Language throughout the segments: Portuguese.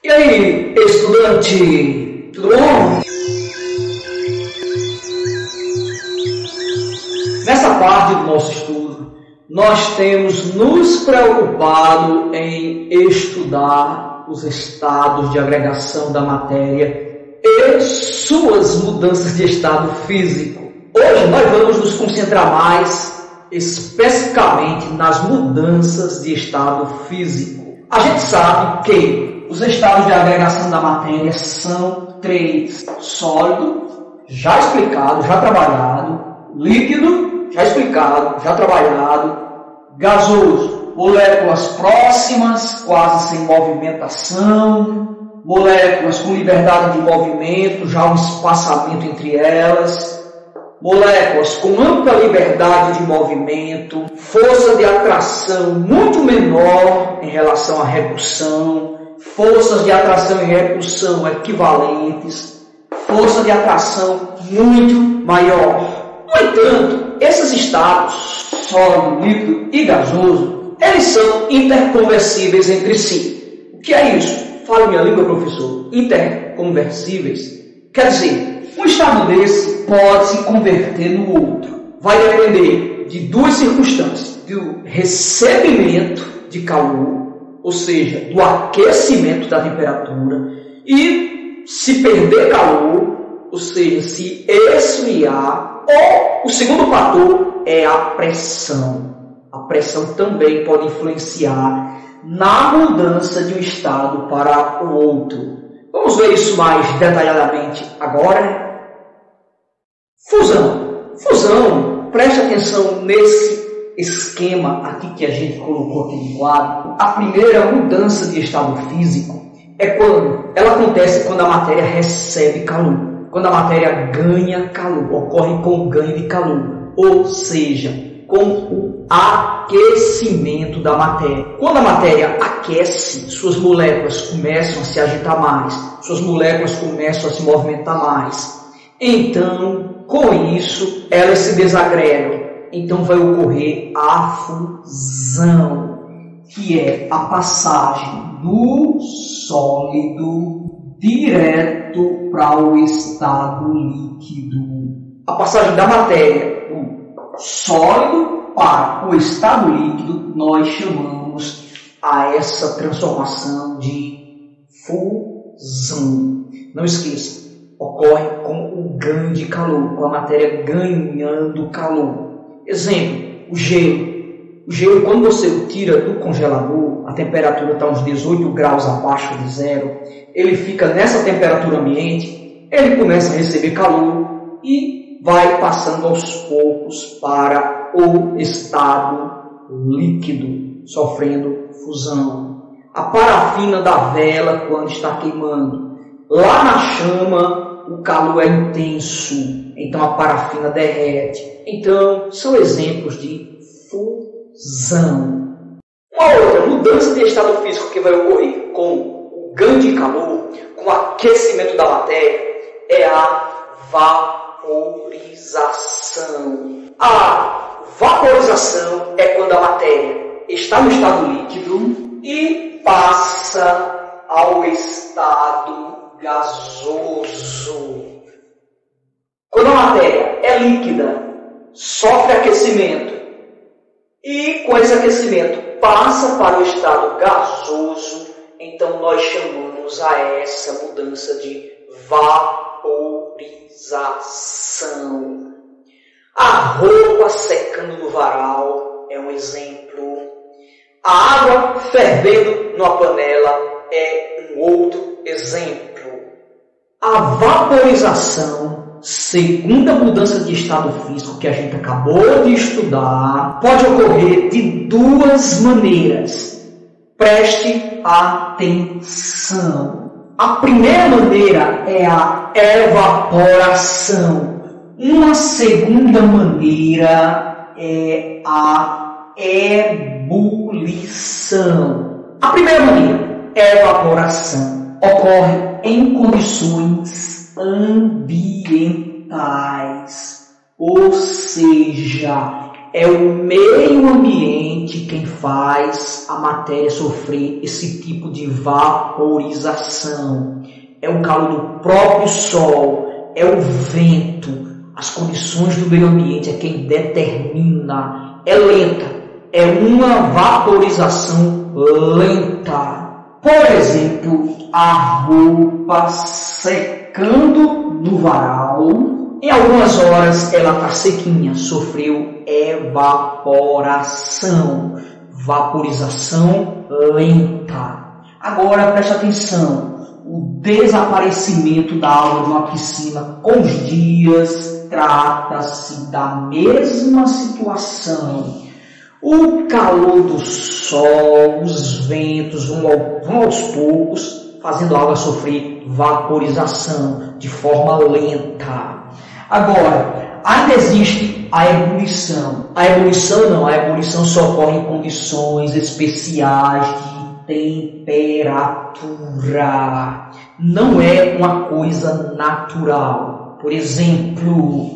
E aí, estudante, tudo bom? Nessa parte do nosso estudo, nós temos nos preocupado em estudar os estados de agregação da matéria e suas mudanças de estado físico. Hoje nós vamos nos concentrar mais especificamente nas mudanças de estado físico. A gente sabe que os estados de agregação da matéria são três: sólido, já explicado, já trabalhado; líquido, já explicado, já trabalhado; gasoso, moléculas próximas, quase sem movimentação; moléculas com liberdade de movimento, já um espaçamento entre elas; moléculas com ampla liberdade de movimento, força de atração muito menor em relação à repulsão, forças de atração e repulsão equivalentes, força de atração muito maior. No entanto, esses estados, sólido, líquido e gasoso, eles são interconversíveis entre si. O que é isso? Fala minha língua, professor. Interconversíveis quer dizer, um estado desse pode se converter no outro. Vai depender de duas circunstâncias: do recebimento de calor, ou seja, do aquecimento da temperatura, e se perder calor, ou seja, se esfriar, ou o segundo fator é a pressão. A pressão também pode influenciar na mudança de um estado para o outro. Vamos ver isso mais detalhadamente agora. Fusão, preste atenção nesse esquema aqui que a gente colocou aqui no quadro. A primeira mudança de estado físico é quando ela acontece quando a matéria recebe calor, quando a matéria ganha calor, ocorre com o ganho de calor, ou seja, com o aquecimento da matéria. Quando a matéria aquece, suas moléculas começam a se agitar mais, suas moléculas começam a se movimentar mais. Então, com isso, elas se desagregam. Então vai ocorrer a fusão, que é a passagem do sólido direto para o estado líquido. A passagem da matéria do sólido para o estado líquido, nós chamamos a essa transformação de fusão. Não esqueça, ocorre com o ganho de calor, com a matéria ganhando calor. Exemplo, o gelo. O gelo, quando você o tira do congelador, a temperatura está uns 18 graus abaixo de zero, ele fica nessa temperatura ambiente, ele começa a receber calor e vai passando aos poucos para o estado líquido, sofrendo fusão. A parafina da vela, quando está queimando, lá na chama o calor é intenso, então a parafina derrete. Então, são exemplos de fusão. Uma outra mudança de estado físico que vai ocorrer com o ganho de calor, com o aquecimento da matéria, é a vaporização. A vaporização é quando a matéria está no estado líquido e passa ao estado gasoso. Quando a matéria é líquida, sofre aquecimento e com esse aquecimento passa para o estado gasoso, então nós chamamos a essa mudança de vaporização. A roupa secando no varal é um exemplo. A água fervendo numa panela é um outro exemplo. A vaporização, segunda mudança de estado físico que a gente acabou de estudar, pode ocorrer de duas maneiras. Preste atenção. A primeira maneira é a evaporação. Uma segunda maneira é a ebulição. A primeira maneira, evaporação, ocorre em condições ambientais, ou seja, É o meio ambiente quem faz a matéria sofrer esse tipo de vaporização. É o calor do próprio Sol, é o vento, as condições do meio ambiente é quem determina. É lenta, é uma vaporização lenta. Por exemplo, a roupa secando no varal, em algumas horas ela está sequinha, sofreu evaporação, vaporização lenta. Agora preste atenção. O desaparecimento da água de uma piscina com os dias trata-se da mesma situação. O calor do sol, os ventos vão aos poucos, fazendo a água sofrer vaporização de forma lenta. Agora, ainda existe a ebulição. A ebulição só ocorre em condições especiais de temperatura. Não é uma coisa natural. Por exemplo,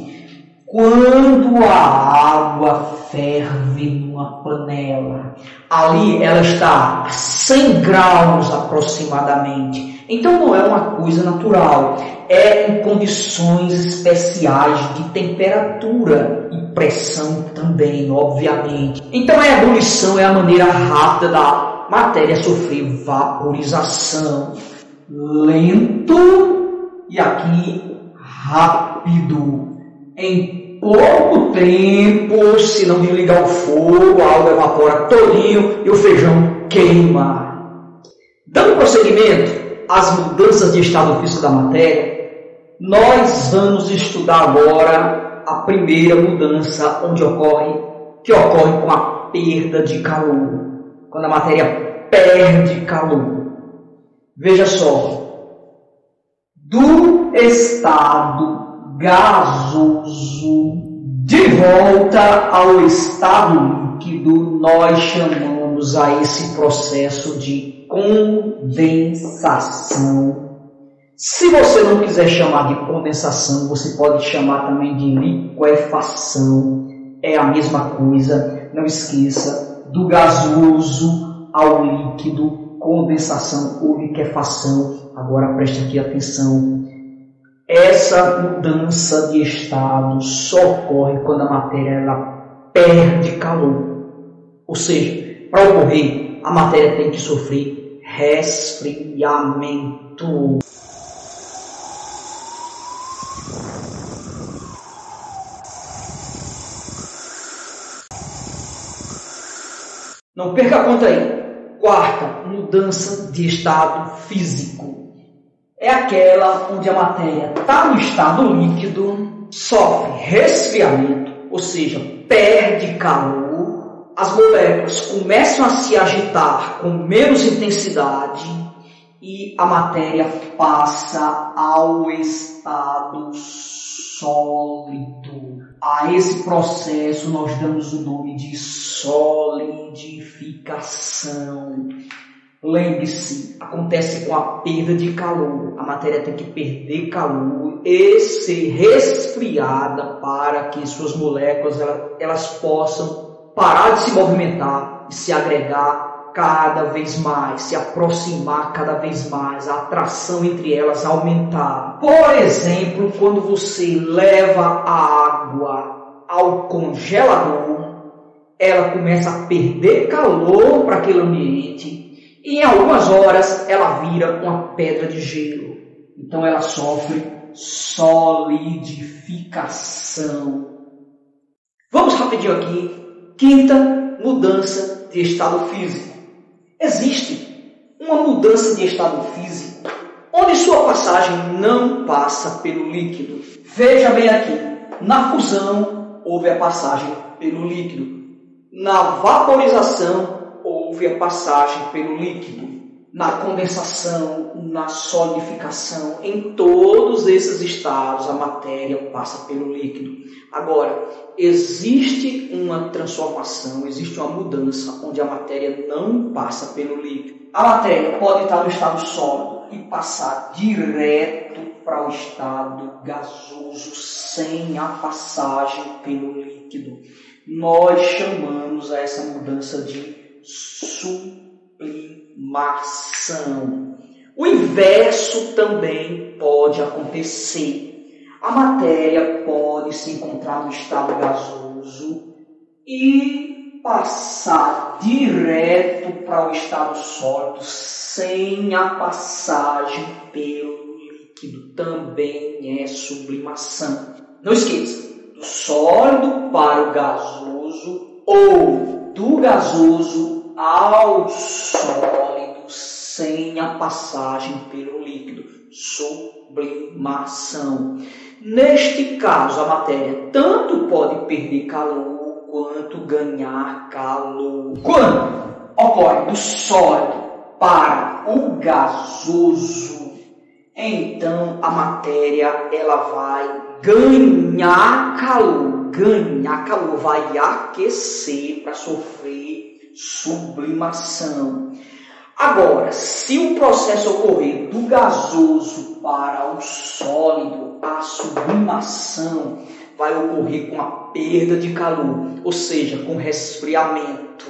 quando a água ferve numa panela, ali ela está a 100 graus aproximadamente. Então não é uma coisa natural. É em condições especiais de temperatura e pressão também, obviamente. Então a ebulição é a maneira rápida da matéria sofrer vaporização. Lento e aqui rápido. Em pouco tempo, se não desligar o fogo, a água evapora todinho e o feijão queima. Dando prosseguimento às mudanças de estado físico da matéria, nós vamos estudar agora a primeira mudança que ocorre com a perda de calor. Quando a matéria perde calor. Veja só, do estado gasoso de volta ao estado líquido, nós chamamos a esse processo de condensação. Se você não quiser chamar de condensação, você pode chamar também de liquefação. É a mesma coisa, não esqueça, do gasoso ao líquido, condensação ou liquefação. Agora preste aqui atenção. Essa mudança de estado só ocorre quando a matéria ela perde calor. Ou seja, para ocorrer, a matéria tem que sofrer resfriamento. Não perca a conta aí. Quarta, mudança de estado físico. É aquela onde a matéria está no estado líquido, sofre resfriamento, ou seja, perde calor, as moléculas começam a se agitar com menos intensidade e a matéria passa ao estado sólido. A esse processo nós damos o nome de solidificação. Lembre-se, acontece com a perda de calor. A matéria tem que perder calor e ser resfriada para que suas moléculas elas possam parar de se movimentar e se agregar cada vez mais, se aproximar cada vez mais, a atração entre elas aumentar. Por exemplo, quando você leva a água ao congelador, ela começa a perder calor para aquele ambiente. E em algumas horas ela vira uma pedra de gelo. Então ela sofre solidificação. Vamos rapidinho aqui. Quinta mudança de estado físico. Existe uma mudança de estado físico onde sua passagem não passa pelo líquido. Veja bem aqui. Na fusão houve a passagem pelo líquido. Na vaporização houve a passagem pelo líquido, na condensação, na solidificação, em todos esses estados a matéria passa pelo líquido. Agora, existe uma transformação, existe uma mudança onde a matéria não passa pelo líquido. A matéria pode estar no estado sólido e passar direto para o estado gasoso sem a passagem pelo líquido. Nós chamamos a essa mudança de sublimação. O inverso também pode acontecer. A matéria pode se encontrar no estado gasoso e passar direto para o estado sólido sem a passagem pelo líquido. Também é sublimação. Não esqueça, do sólido para o gasoso ou do gasoso ao sólido sem a passagem pelo líquido. Sublimação. Neste caso, a matéria tanto pode perder calor quanto ganhar calor. Quando ocorre do sólido para o gasoso, então a matéria ela vai ganhar calor, vai aquecer para sofrer sublimação. Agora, se o processo ocorrer do gasoso para o sólido, a sublimação vai ocorrer com a perda de calor, ou seja, com resfriamento.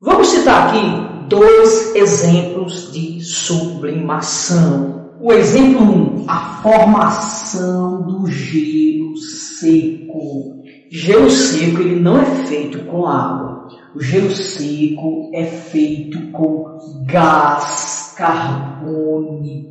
Vamos citar aqui 2 exemplos de sublimação. O exemplo 1, a formação do gelo seco. Gelo seco ele não é feito com água. O gelo seco é feito com gás carbônico.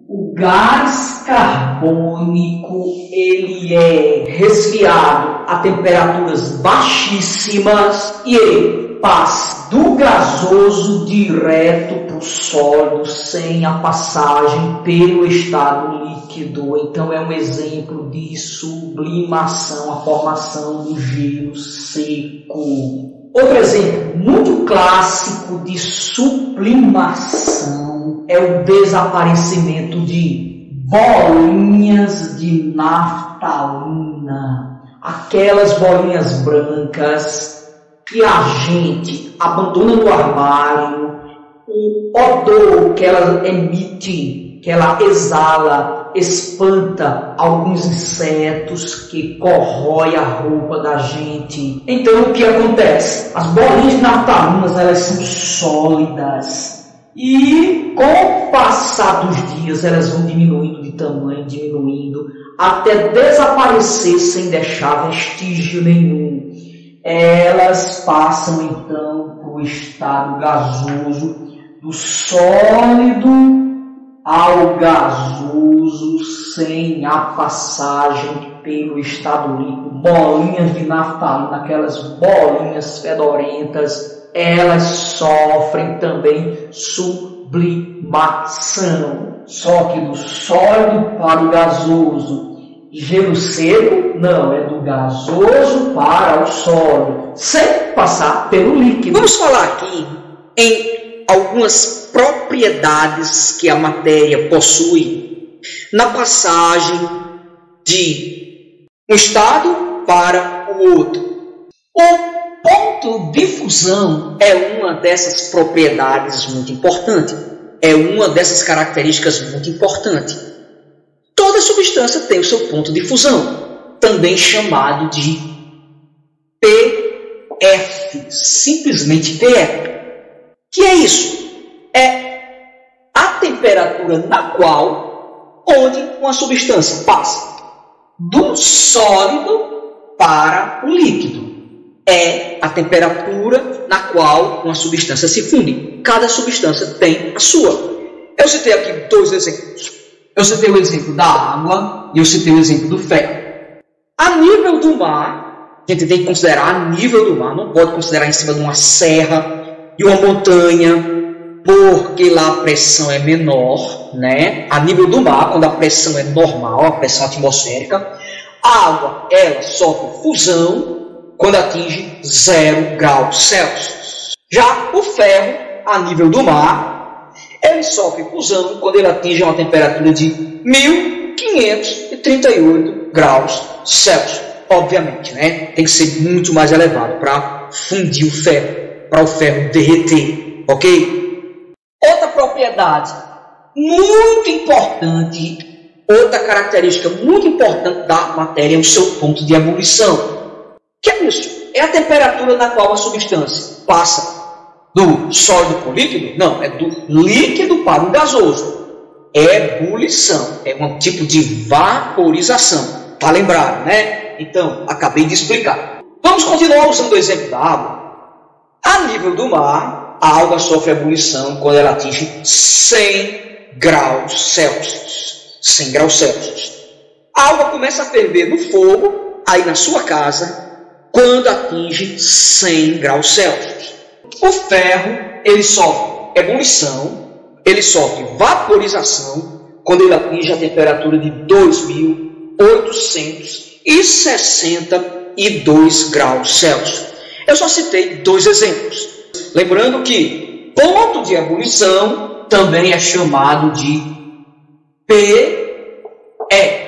O gás carbônico ele é resfriado a temperaturas baixíssimas e ele passa do gasoso direto para o sólido sem a passagem pelo estado líquido. Então é um exemplo de sublimação, a formação do gelo seco. Outro exemplo muito clássico de sublimação é o desaparecimento de bolinhas de naftalina, aquelas bolinhas brancas que a gente abandona no armário, o odor que ela emite, que ela exala, espanta alguns insetos que corroem a roupa da gente. Então o que acontece? As bolinhas de naftalinas elas são sólidas e com o passar dos dias elas vão diminuindo de tamanho, até desaparecer sem deixar vestígio nenhum. Elas passam então para o estado gasoso, do sólido ao gasoso sem a passagem pelo estado líquido. Bolinhas de naftalina, aquelas bolinhas fedorentas, elas sofrem também sublimação. Só que do sólido para o gasoso. Gelo seco, não, é do gasoso para o sólido, sem passar pelo líquido. Vamos falar aqui em algumas propriedades que a matéria possui na passagem de um estado para o outro. O ponto de fusão é uma dessas propriedades muito importante, é uma dessas características muito importante. Toda substância tem o seu ponto de fusão, também chamado de PF, simplesmente PF. Que é isso? É a temperatura na qual, onde uma substância passa do sólido para o líquido. É a temperatura na qual uma substância se funde. Cada substância tem a sua. Eu citei aqui 2 exemplos. Eu citei o exemplo da água e eu citei o exemplo do ferro. A nível do mar, a gente tem que considerar a nível do mar, não pode considerar em cima de uma serra, de uma montanha, porque lá a pressão é menor, né? A nível do mar, quando a pressão é normal, a pressão atmosférica, a água ela sofre fusão quando atinge 0 graus Celsius. Já o ferro, a nível do mar, ele sofre fusão quando ele atinge uma temperatura de 1538 graus Celsius. Obviamente, né? Tem que ser muito mais elevado para fundir o ferro, para o ferro derreter, ok? Outra propriedade muito importante, outra característica muito importante da matéria é o seu ponto de ebulição. Que é isso? É a temperatura na qual a substância passa do sólido para o líquido? Não, é do líquido para o gasoso. É ebulição, é um tipo de vaporização. Tá lembrado, né? Então, acabei de explicar. Vamos continuar usando o exemplo da água. A nível do mar, a água sofre ebulição quando ela atinge 100 graus Celsius. 100 graus Celsius. A água começa a ferver no fogo, aí na sua casa, quando atinge 100 graus Celsius. O ferro, ele sofre ebulição, ele sofre vaporização quando ele atinge a temperatura de 2.862 graus Celsius. Eu só citei 2 exemplos. Lembrando que ponto de ebulição também é chamado de PE,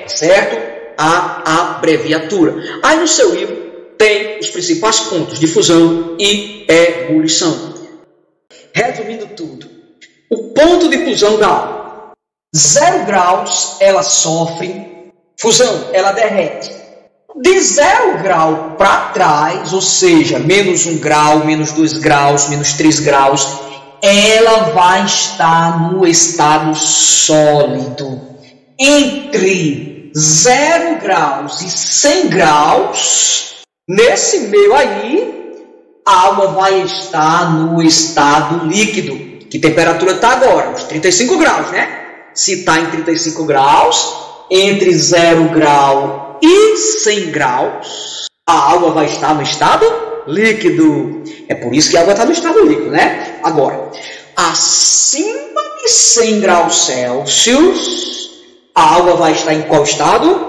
certo? A abreviatura. Aí no seu livro tem os principais pontos de fusão e ebulição. Resumindo tudo, o ponto de fusão da água. 0 graus, ela sofre fusão, ela derrete. De 0 grau para trás, ou seja, menos 1 grau, menos 2 graus, menos 3 graus, ela vai estar no estado sólido. Entre 0 graus e 100 graus, nesse meio aí, a água vai estar no estado líquido. Que temperatura está agora? Uns 35 graus, né? Se está em 35 graus, entre 0 grau e 100 graus, a água vai estar no estado líquido. É por isso que a água está no estado líquido, né? Agora, acima de 100 graus Celsius, a água vai estar em qual estado?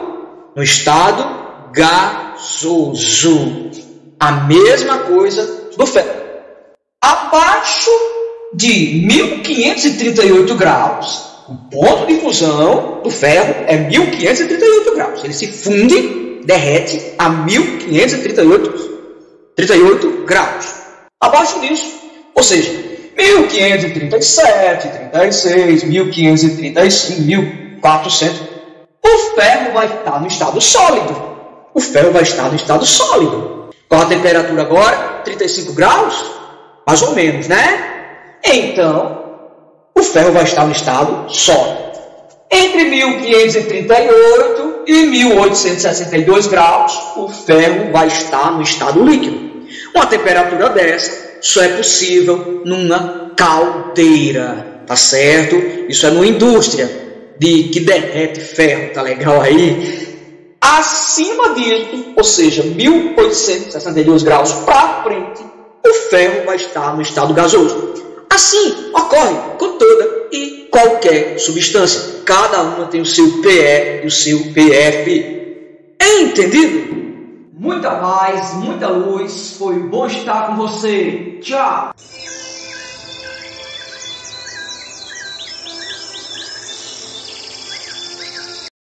No estado gasoso. A mesma coisa do ferro. Abaixo de 1538 graus, o ponto de fusão do ferro é 1538 graus. Ele se funde, derrete a 1538 graus. Abaixo disso, ou seja, 1537, 36, 1535, 1400, o ferro vai estar no estado sólido. O ferro vai estar no estado sólido. Qual a temperatura agora? 35 graus? Mais ou menos, né? Então, o ferro vai estar no estado sólido. Entre 1538 e 1862 graus, o ferro vai estar no estado líquido. Uma temperatura dessa só é possível numa caldeira, tá certo? Isso é numa indústria que derrete ferro, tá legal aí? Acima disso, ou seja, 1862 graus para frente, o ferro vai estar no estado gasoso. Assim ocorre com toda e qualquer substância. Cada uma tem o seu PE e o seu PF. Entendido? Muita paz, muita luz. Foi bom estar com você. Tchau!